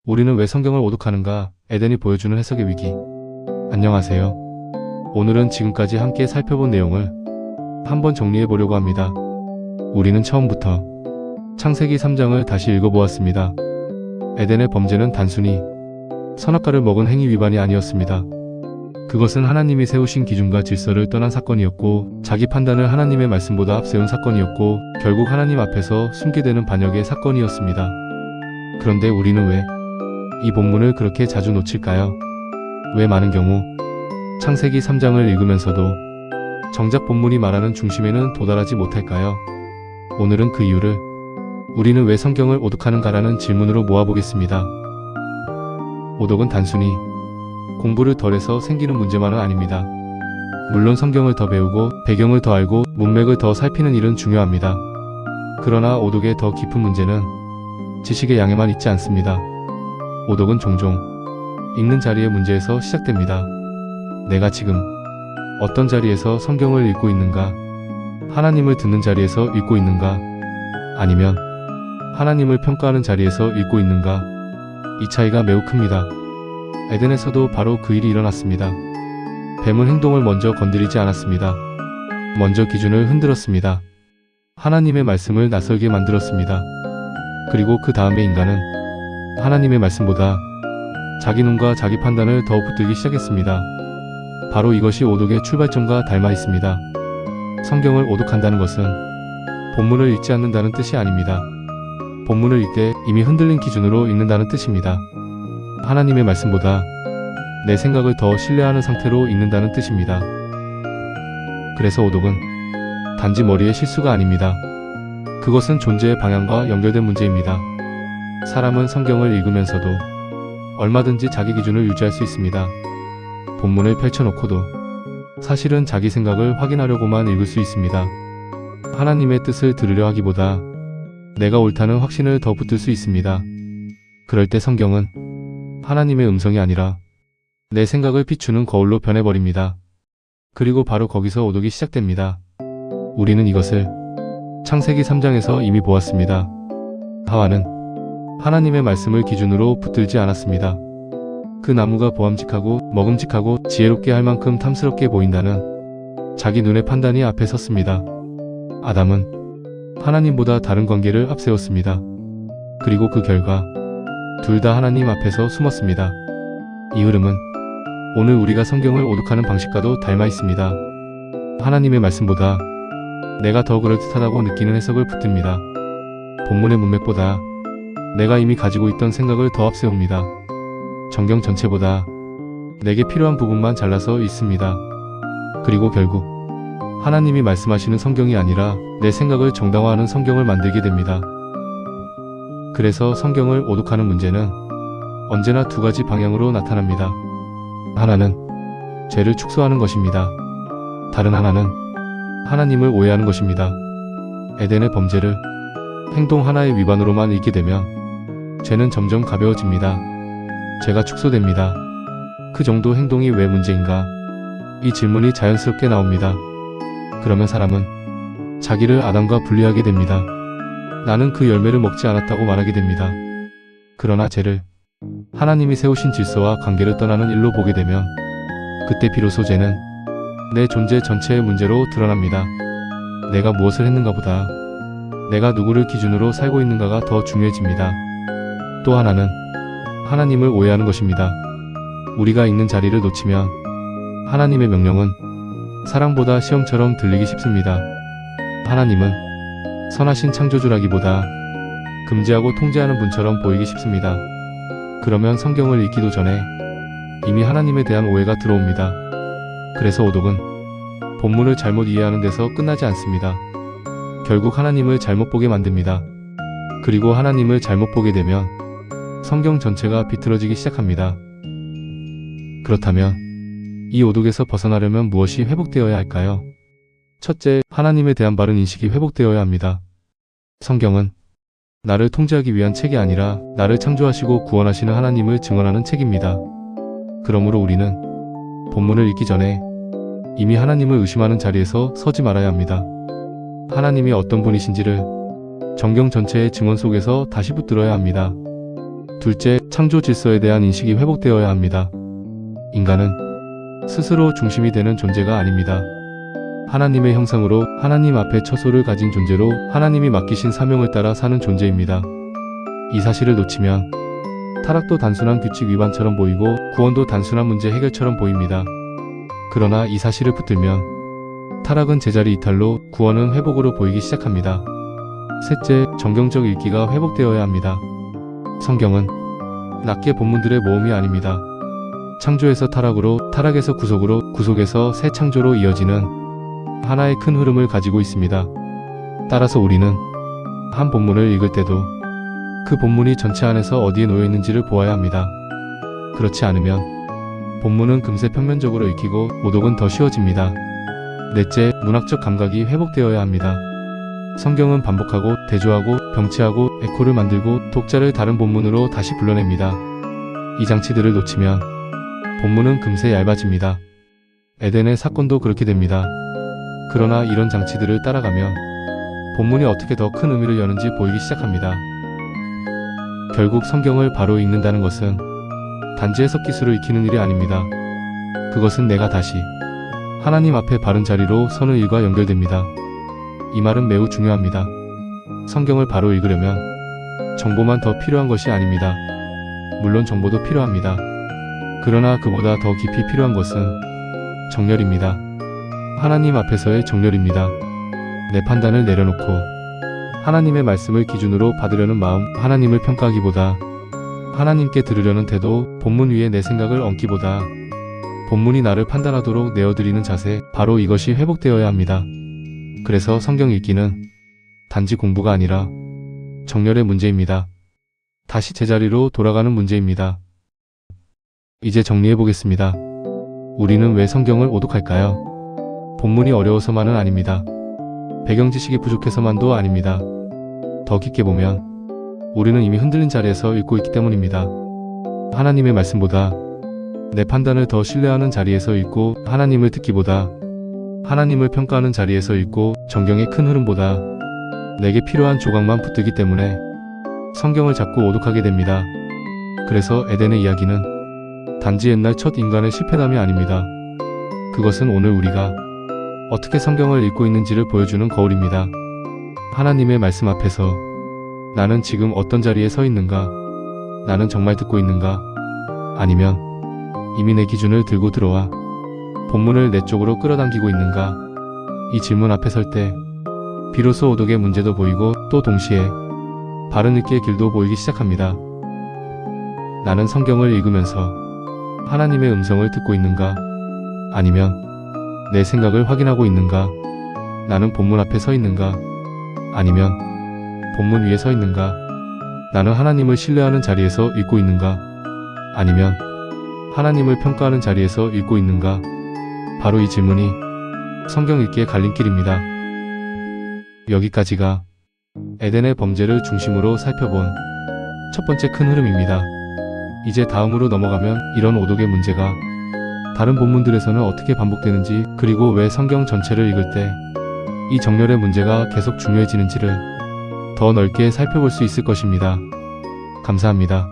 우리는 왜 성경을 오독하는가? 에덴이 보여주는 해석의 위기. 안녕하세요. 오늘은 지금까지 함께 살펴본 내용을 한번 정리해 보려고 합니다. 우리는 처음부터 창세기 3장을 다시 읽어보았습니다. 에덴의 범죄는 단순히 선악과를 먹은 행위 위반이 아니었습니다. 그것은 하나님이 세우신 기준과 질서를 떠난 사건이었고, 자기 판단을 하나님의 말씀보다 앞세운 사건이었고, 결국 하나님 앞에서 숨게 되는 반역의 사건이었습니다. 그런데 우리는 왜 이 본문을 그렇게 자주 놓칠까요? 왜 많은 경우 창세기 3장을 읽으면서도 정작 본문이 말하는 중심에는 도달하지 못할까요? 오늘은 그 이유를 우리는 왜 성경을 오독하는가라는 질문으로 모아보겠습니다. 오독은 단순히 공부를 덜해서 생기는 문제만은 아닙니다. 물론 성경을 더 배우고 배경을 더 알고 문맥을 더 살피는 일은 중요합니다. 그러나 오독의 더 깊은 문제는 지식의 양에만 있지 않습니다. 오독은 종종 읽는 자리의 문제에서 시작됩니다. 내가 지금 어떤 자리에서 성경을 읽고 있는가? 하나님을 듣는 자리에서 읽고 있는가? 아니면 하나님을 평가하는 자리에서 읽고 있는가? 이 차이가 매우 큽니다. 에덴에서도 바로 그 일이 일어났습니다. 뱀은 행동을 먼저 건드리지 않았습니다. 먼저 기준을 흔들었습니다. 하나님의 말씀을 낯설게 만들었습니다. 그리고 그 다음에 인간은 하나님의 말씀보다 자기 눈과 자기 판단을 더 붙들기 시작했습니다. 바로 이것이 오독의 출발점과 닮아 있습니다. 성경을 오독한다는 것은 본문을 읽지 않는다는 뜻이 아닙니다. 본문을 읽되 이미 흔들린 기준으로 읽는다는 뜻입니다. 하나님의 말씀보다 내 생각을 더 신뢰하는 상태로 읽는다는 뜻입니다. 그래서 오독은 단지 머리의 실수가 아닙니다. 그것은 존재의 방향과 연결된 문제입니다. 사람은 성경을 읽으면서도 얼마든지 자기 기준을 유지할 수 있습니다. 본문을 펼쳐놓고도 사실은 자기 생각을 확인하려고만 읽을 수 있습니다. 하나님의 뜻을 들으려 하기보다 내가 옳다는 확신을 더 붙들 수 있습니다. 그럴 때 성경은 하나님의 음성이 아니라 내 생각을 비추는 거울로 변해버립니다. 그리고 바로 거기서 오독이 시작됩니다. 우리는 이것을 창세기 3장에서 이미 보았습니다. 하와는 하나님의 말씀을 기준으로 붙들지 않았습니다. 그 나무가 보암직하고 먹음직하고 지혜롭게 할 만큼 탐스럽게 보인다는 자기 눈의 판단이 앞에 섰습니다. 아담은 하나님보다 다른 관계를 앞세웠습니다. 그리고 그 결과 둘 다 하나님 앞에서 숨었습니다. 이 흐름은 오늘 우리가 성경을 오독하는 방식과도 닮아 있습니다. 하나님의 말씀보다 내가 더 그럴듯하다고 느끼는 해석을 붙듭니다. 본문의 문맥보다 내가 이미 가지고 있던 생각을 더 앞세웁니다. 성경 전체보다 내게 필요한 부분만 잘라서 읽습니다. 그리고 결국 하나님이 말씀하시는 성경이 아니라 내 생각을 정당화하는 성경을 만들게 됩니다. 그래서 성경을 오독하는 문제는 언제나 두 가지 방향으로 나타납니다. 하나는 죄를 축소하는 것입니다. 다른 하나는 하나님을 오해하는 것입니다. 에덴의 범죄를 행동 하나의 위반으로만 읽게 되면 죄는 점점 가벼워집니다. 죄가 축소됩니다. 그 정도 행동이 왜 문제인가? 이 질문이 자연스럽게 나옵니다. 그러면 사람은 자기를 아담과 분리하게 됩니다. 나는 그 열매를 먹지 않았다고 말하게 됩니다. 그러나 죄를 하나님이 세우신 질서와 관계를 떠나는 일로 보게 되면 그때 비로소 죄는 내 존재 전체의 문제로 드러납니다. 내가 무엇을 했는가보다 내가 누구를 기준으로 살고 있는가가 더 중요해집니다. 또 하나는 하나님을 오해하는 것입니다. 우리가 있는 자리를 놓치면 하나님의 명령은 사랑보다 시험처럼 들리기 쉽습니다. 하나님은 선하신 창조주라기보다 금지하고 통제하는 분처럼 보이기 쉽습니다. 그러면 성경을 읽기도 전에 이미 하나님에 대한 오해가 들어옵니다. 그래서 오독은 본문을 잘못 이해하는 데서 끝나지 않습니다. 결국 하나님을 잘못 보게 만듭니다. 그리고 하나님을 잘못 보게 되면 성경 전체가 비틀어지기 시작합니다. 그렇다면 이 오독에서 벗어나려면 무엇이 회복되어야 할까요? 첫째, 하나님에 대한 바른 인식이 회복되어야 합니다. 성경은 나를 통제하기 위한 책이 아니라 나를 창조하시고 구원하시는 하나님을 증언하는 책입니다. 그러므로 우리는 본문을 읽기 전에 이미 하나님을 의심하는 자리에서 서지 말아야 합니다. 하나님이 어떤 분이신지를 성경 전체의 증언 속에서 다시 붙들어야 합니다. 둘째, 창조 질서에 대한 인식이 회복되어야 합니다. 인간은 스스로 중심이 되는 존재가 아닙니다. 하나님의 형상으로 하나님 앞에 처소를 가진 존재로 하나님이 맡기신 사명을 따라 사는 존재입니다. 이 사실을 놓치면 타락도 단순한 규칙 위반처럼 보이고 구원도 단순한 문제 해결처럼 보입니다. 그러나 이 사실을 붙들면 타락은 제자리 이탈로 구원은 회복으로 보이기 시작합니다. 셋째, 정경적 읽기가 회복되어야 합니다. 성경은 낱개 본문들의 모음이 아닙니다. 창조에서 타락으로, 타락에서 구속으로, 구속에서 새 창조로 이어지는 하나의 큰 흐름을 가지고 있습니다. 따라서 우리는 한 본문을 읽을 때도 그 본문이 전체 안에서 어디에 놓여 있는지를 보아야 합니다. 그렇지 않으면 본문은 금세 평면적으로 읽히고 오독은 더 쉬워집니다. 넷째, 문학적 감각이 회복되어야 합니다. 성경은 반복하고 대조하고 병치하고 에코를 만들고 독자를 다른 본문으로 다시 불러냅니다. 이 장치들을 놓치면 본문은 금세 얇아집니다. 에덴의 사건도 그렇게 됩니다. 그러나 이런 장치들을 따라가면 본문이 어떻게 더 큰 의미를 여는지 보이기 시작합니다. 결국 성경을 바로 읽는다는 것은 단지 해석 기술을 익히는 일이 아닙니다. 그것은 내가 다시 하나님 앞에 바른 자리로 서는 일과 연결됩니다. 이 말은 매우 중요합니다. 성경을 바로 읽으려면 정보만 더 필요한 것이 아닙니다. 물론 정보도 필요합니다. 그러나 그보다 더 깊이 필요한 것은 정렬입니다. 하나님 앞에서의 정렬입니다. 내 판단을 내려놓고 하나님의 말씀을 기준으로 받으려는 마음, 하나님을 평가하기보다 하나님께 들으려는 태도, 본문 위에 내 생각을 얹기보다 본문이 나를 판단하도록 내어드리는 자세, 바로 이것이 회복되어야 합니다. 그래서 성경 읽기는 단지 공부가 아니라 정렬의 문제입니다. 다시 제자리로 돌아가는 문제입니다. 이제 정리해보겠습니다. 우리는 왜 성경을 오독할까요? 본문이 어려워서만은 아닙니다. 배경 지식이 부족해서만도 아닙니다. 더 깊게 보면 우리는 이미 흔들린 자리에서 읽고 있기 때문입니다. 하나님의 말씀보다 내 판단을 더 신뢰하는 자리에서 읽고 하나님을 듣기보다 하나님을 평가하는 자리에서 읽고 정경의 큰 흐름보다 내게 필요한 조각만 붙들기 때문에 성경을 자꾸 오독하게 됩니다. 그래서 에덴의 이야기는 단지 옛날 첫 인간의 실패담이 아닙니다. 그것은 오늘 우리가 어떻게 성경을 읽고 있는지를 보여주는 거울입니다. 하나님의 말씀 앞에서 나는 지금 어떤 자리에 서 있는가? 나는 정말 듣고 있는가? 아니면 이미 내 기준을 들고 들어와 본문을 내 쪽으로 끌어당기고 있는가? 이 질문 앞에 설 때 비로소 오독의 문제도 보이고 또 동시에 바른 읽기의 길도 보이기 시작합니다. 나는 성경을 읽으면서 하나님의 음성을 듣고 있는가? 아니면 내 생각을 확인하고 있는가? 나는 본문 앞에 서 있는가? 아니면 본문 위에 서 있는가? 나는 하나님을 신뢰하는 자리에서 읽고 있는가? 아니면 하나님을 평가하는 자리에서 읽고 있는가? 바로 이 질문이 성경 읽기의 갈림길입니다. 여기까지가 에덴의 범죄를 중심으로 살펴본 첫 번째 큰 흐름입니다. 이제 다음으로 넘어가면 이런 오독의 문제가 다른 본문들에서는 어떻게 반복되는지, 그리고 왜 성경 전체를 읽을 때 이 정렬의 문제가 계속 중요해지는지를 더 넓게 살펴볼 수 있을 것입니다. 감사합니다.